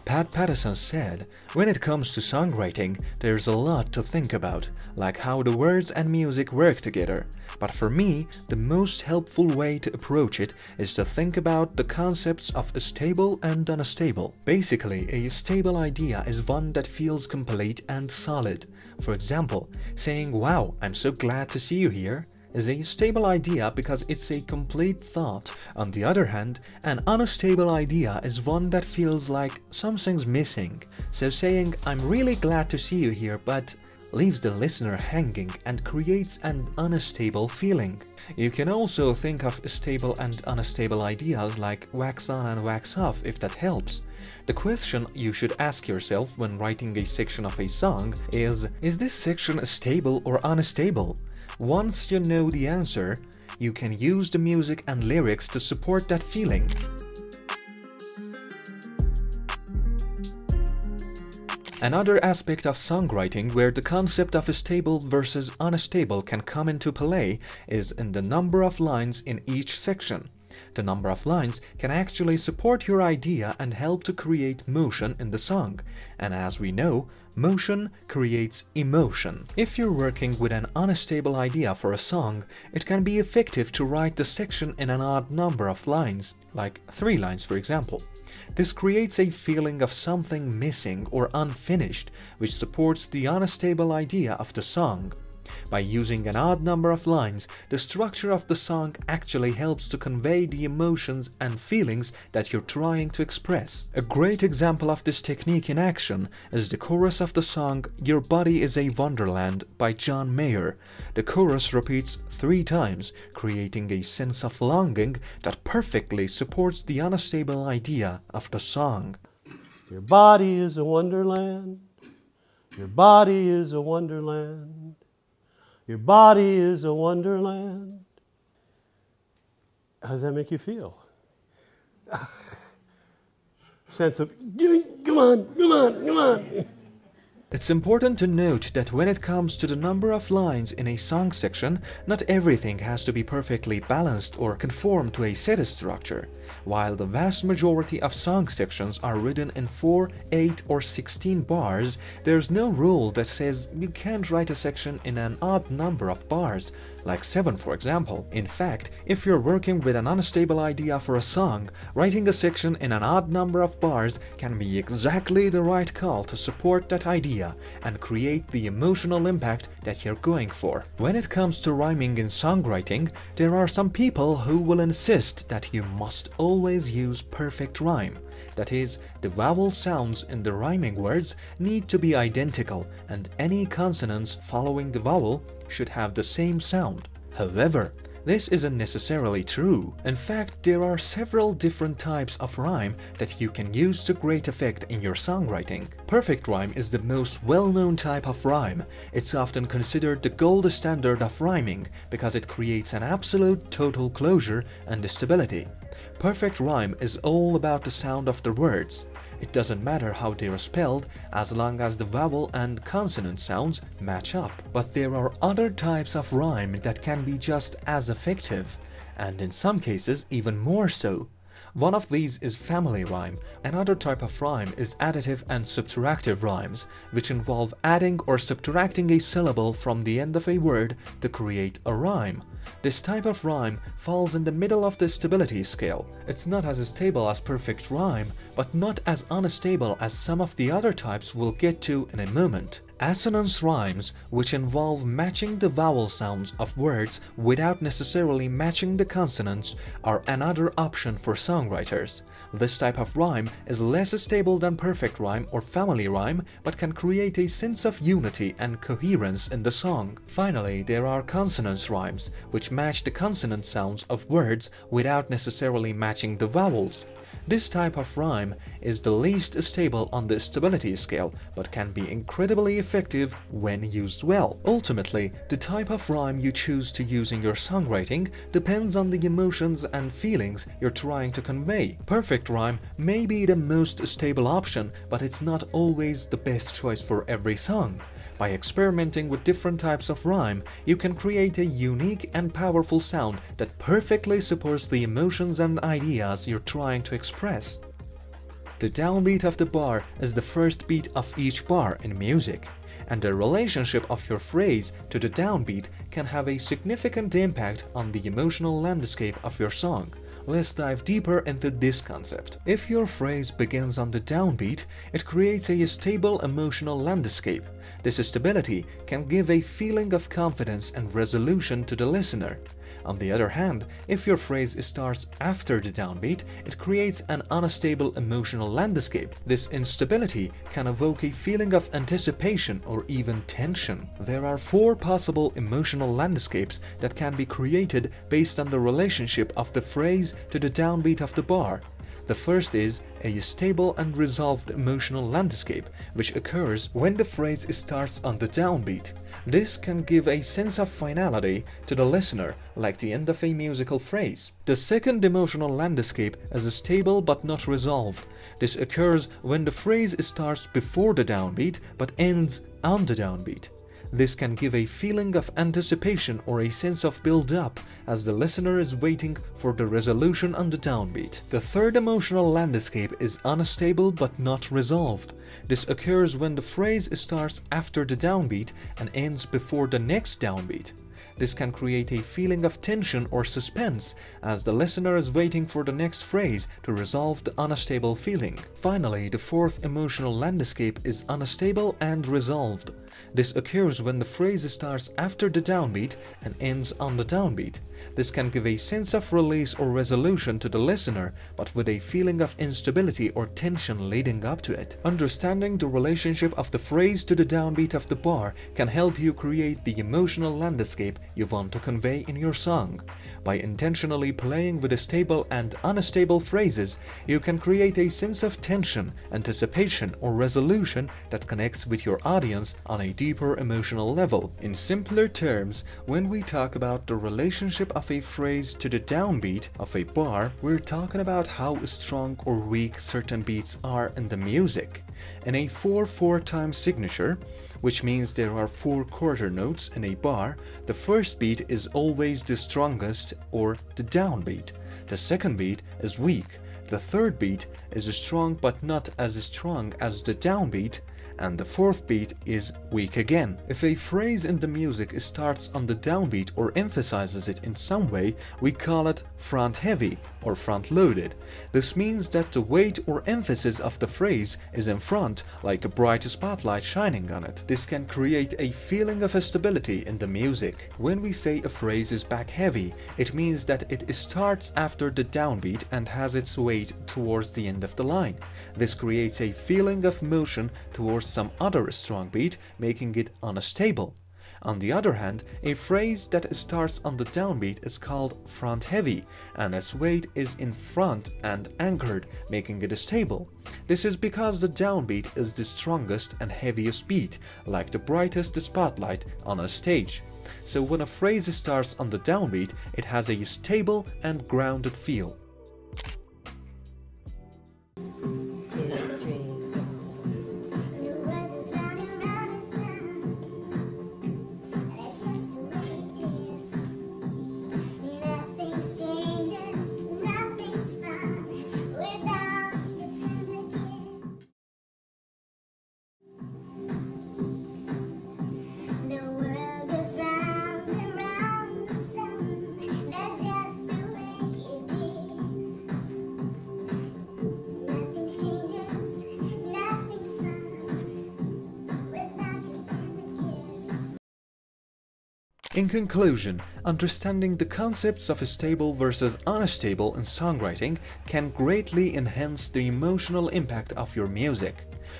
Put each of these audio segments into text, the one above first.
Pat Pattison said, "When it comes to songwriting, there's a lot to think about, like how the words and music work together. But for me, the most helpful way to approach it is to think about the concepts of stable and unstable. Basically, a stable idea is one that feels complete and solid. For example, saying, 'Wow, I'm so glad to see you here,' is a stable idea because it's a complete thought. On the other hand, an unstable idea is one that feels like something's missing. So saying, 'I'm really glad to see you here,' but leaves the listener hanging and creates an unstable feeling. You can also think of stable and unstable ideas like wax on and wax off, if that helps. The question you should ask yourself when writing a section of a song is this section stable or unstable? Once you know the answer, you can use the music and lyrics to support that feeling. Another aspect of songwriting where the concept of stable versus unstable can come into play is in the number of lines in each section. The number of lines can actually support your idea and help to create motion in the song. And as we know, motion creates emotion. If you're working with an unstable idea for a song, it can be effective to write the section in an odd number of lines, like 3 lines for example. This creates a feeling of something missing or unfinished, which supports the unstable idea of the song. By using an odd number of lines, the structure of the song actually helps to convey the emotions and feelings that you're trying to express. A great example of this technique in action is the chorus of the song "Your Body is a Wonderland" by John Mayer. The chorus repeats 3 times, creating a sense of longing that perfectly supports the unstable idea of the song. Your body is a wonderland. Your body is a wonderland. Your body is a wonderland. How does that make you feel? Sense of, come on, come on, come on. It's important to note that when it comes to the number of lines in a song section, not everything has to be perfectly balanced or conform to a set structure. While the vast majority of song sections are written in 4, 8 or 16 bars, there's no rule that says you can't write a section in an odd number of bars, like 7 for example. In fact, if you're working with an unstable idea for a song, writing a section in an odd number of bars can be exactly the right call to support that idea and create the emotional impact that you're going for. When it comes to rhyming in songwriting, there are some people who will insist that you must always use perfect rhyme. That is, the vowel sounds in the rhyming words need to be identical and any consonants following the vowel should have the same sound. However, this isn't necessarily true. In fact, there are several different types of rhyme that you can use to great effect in your songwriting. Perfect rhyme is the most well-known type of rhyme. It's often considered the gold standard of rhyming because it creates an absolute total closure and stability. Perfect rhyme is all about the sound of the words. It doesn't matter how they are spelled as long as the vowel and consonant sounds match up. But there are other types of rhyme that can be just as effective, and in some cases even more so. One of these is family rhyme. Another type of rhyme is additive and subtractive rhymes, which involve adding or subtracting a syllable from the end of a word to create a rhyme. This type of rhyme falls in the middle of the stability scale. It's not as stable as perfect rhyme, but not as unstable as some of the other types we'll get to in a moment. Assonance rhymes, which involve matching the vowel sounds of words without necessarily matching the consonants, are another option for songwriters. This type of rhyme is less stable than perfect rhyme or family rhyme, but can create a sense of unity and coherence in the song. Finally, there are consonance rhymes, which match the consonant sounds of words without necessarily matching the vowels. This type of rhyme is the least stable on the stability scale, but can be incredibly effective when used well. Ultimately, the type of rhyme you choose to use in your songwriting depends on the emotions and feelings you're trying to convey. Perfect rhyme may be the most stable option, but it's not always the best choice for every song. By experimenting with different types of rhyme, you can create a unique and powerful sound that perfectly supports the emotions and ideas you're trying to express. The downbeat of the bar is the first beat of each bar in music, and the relationship of your phrase to the downbeat can have a significant impact on the emotional landscape of your song. Let's dive deeper into this concept. If your phrase begins on the downbeat, it creates a stable emotional landscape. This stability can give a feeling of confidence and resolution to the listener. On the other hand, if your phrase starts after the downbeat, it creates an unstable emotional landscape. This instability can evoke a feeling of anticipation or even tension. There are 4 possible emotional landscapes that can be created based on the relationship of the phrase to the downbeat of the bar. The first is a stable and resolved emotional landscape, which occurs when the phrase starts on the downbeat. This can give a sense of finality to the listener, like the end of a musical phrase. The second emotional landscape is stable but not resolved. This occurs when the phrase starts before the downbeat but ends on the downbeat. This can give a feeling of anticipation or a sense of build-up as the listener is waiting for the resolution on the downbeat. The third emotional landscape is unstable but not resolved. This occurs when the phrase starts after the downbeat and ends before the next downbeat. This can create a feeling of tension or suspense as the listener is waiting for the next phrase to resolve the unstable feeling. Finally, the fourth emotional landscape is unstable and resolved. This occurs when the phrase starts after the downbeat and ends on the downbeat. This can give a sense of release or resolution to the listener, but with a feeling of instability or tension leading up to it. Understanding the relationship of the phrase to the downbeat of the bar can help you create the emotional landscape you want to convey in your song. By intentionally playing with stable and unstable phrases, you can create a sense of tension, anticipation, or resolution that connects with your audience on a deeper emotional level. In simpler terms, when we talk about the relationship of a phrase to the downbeat of a bar, we're talking about how strong or weak certain beats are in the music. In a 4/4 time signature, which means there are 4 quarter notes in a bar, the first beat is always the strongest or the downbeat. The second beat is weak. The third beat is strong but not as strong as the downbeat, and the fourth beat is weak again. If a phrase in the music starts on the downbeat or emphasizes it in some way, we call it front heavy or front loaded. This means that the weight or emphasis of the phrase is in front, like a bright spotlight shining on it. This can create a feeling of stability in the music. When we say a phrase is back heavy, it means that it starts after the downbeat and has its weight towards the end of the line. This creates a feeling of motion towards some other strong beat, making it unstable. On the other hand, a phrase that starts on the downbeat is called front heavy, and its weight is in front and anchored, making it stable. This is because the downbeat is the strongest and heaviest beat, like the brightest spotlight on a stage. So when a phrase starts on the downbeat, it has a stable and grounded feel. In conclusion, understanding the concepts of stable versus unstable in songwriting can greatly enhance the emotional impact of your music.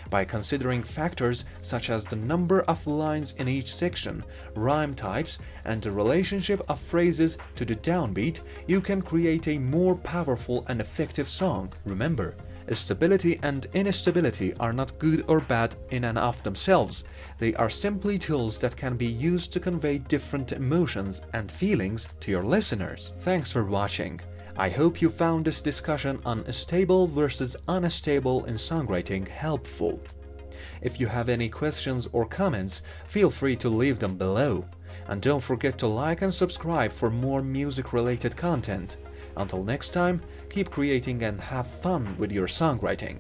By considering factors such as the number of lines in each section, rhyme types, and the relationship of phrases to the downbeat, you can create a more powerful and effective song. Remember, stability and instability are not good or bad in and of themselves. They are simply tools that can be used to convey different emotions and feelings to your listeners. Thanks for watching. I hope you found this discussion on stable versus unstable in songwriting helpful. If you have any questions or comments, feel free to leave them below. And don't forget to like and subscribe for more music-related content. Until next time, keep creating and have fun with your songwriting.